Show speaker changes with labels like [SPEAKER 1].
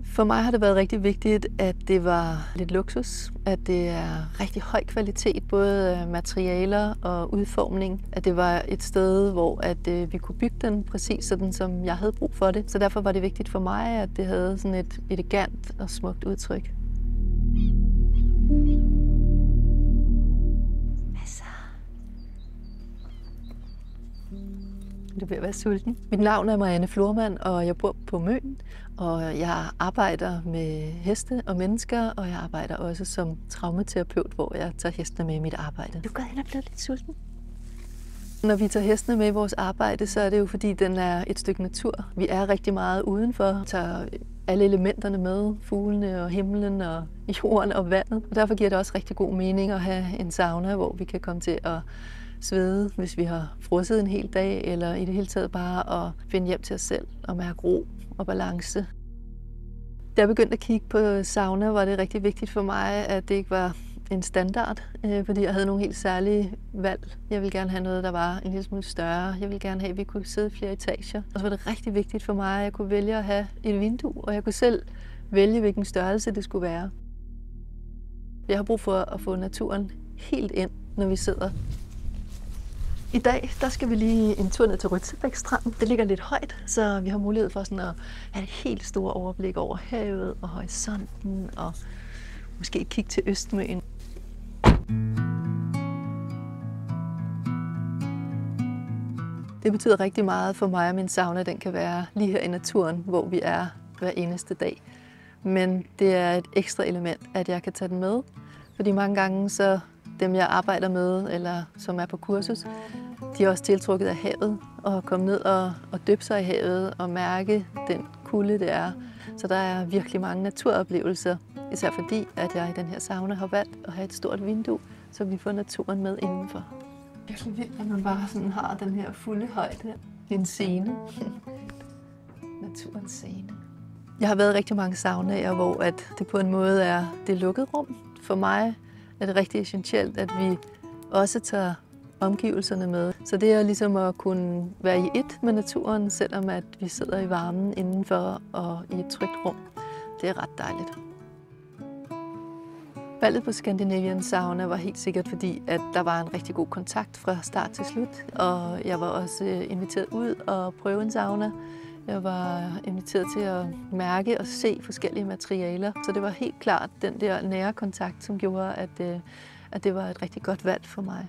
[SPEAKER 1] For mig har det været rigtig vigtigt, at det var lidt luksus, at det er rigtig høj kvalitet, både materialer og udformning, at det var et sted, hvor vi kunne bygge den præcis sådan, som jeg havde brug for det. Så derfor var det vigtigt for mig, at det havde sådan et elegant og smukt udtryk. Du vil være sulten. Mit navn er Marianne Florman, og jeg bor på Møn. Og jeg arbejder med heste og mennesker, og jeg arbejder også som traumaterapeut, hvor jeg tager hestene med i mit arbejde. Du går hen og bliver lidt sulten. Når vi tager hestene med i vores arbejde, så er det jo fordi, den er et stykke natur. Vi er rigtig meget udenfor, tager alle elementerne med, fuglene og himlen og jorden og vandet. Og derfor giver det også rigtig god mening at have en sauna, hvor vi kan komme til at svede, hvis vi har frosset en hel dag, eller i det hele taget bare at finde hjem til os selv og mærke ro og balance. Da jeg begyndte at kigge på sauna, var det rigtig vigtigt for mig, at det ikke var en standard, fordi jeg havde nogle helt særlige valg. Jeg ville gerne have noget, der var en lille smule større. Jeg ville gerne have, at vi kunne sidde flere etager. Og så var det rigtig vigtigt for mig, at jeg kunne vælge at have et vindue, og jeg kunne selv vælge, hvilken størrelse det skulle være. Jeg har brug for at få naturen helt ind, når vi sidder. I dag der skal vi lige en tur ned til Rødsebæk Strand. Det ligger lidt højt, så vi har mulighed for sådan at have et helt stort overblik over havet og horisonten og måske kigge til Østmøen. Det betyder rigtig meget for mig, at min sauna den kan være lige her i naturen, hvor vi er hver eneste dag. Men det er et ekstra element, at jeg kan tage den med, fordi mange gange så dem, jeg arbejder med, eller som er på kursus, de er også tiltrukket af havet, og komme ned og dyppe sig i havet og mærke den kulde, det er. Så der er virkelig mange naturoplevelser, især fordi, at jeg i den her sauna har valgt at have et stort vindue, så vi får naturen med indenfor. Det er virkelig vildt, at man bare sådan har den her fulde højde. Det er en scene. Naturens scene. Jeg har været i rigtig mange saunaer, hvor det på en måde er det lukkede rum. For mig er det rigtig essentielt, at vi også tager omgivelserne med. Så det er ligesom at kunne være i ét med naturen, selvom at vi sidder i varmen indenfor og i et trygt rum. Det er ret dejligt. Valget på Scandinavian Sauna var helt sikkert, fordi at der var en rigtig god kontakt fra start til slut. Og jeg var også inviteret ud og prøve en sauna. Jeg var inviteret til at mærke og se forskellige materialer. Så det var helt klart den der nære kontakt, som gjorde, at det var et rigtig godt valg for mig.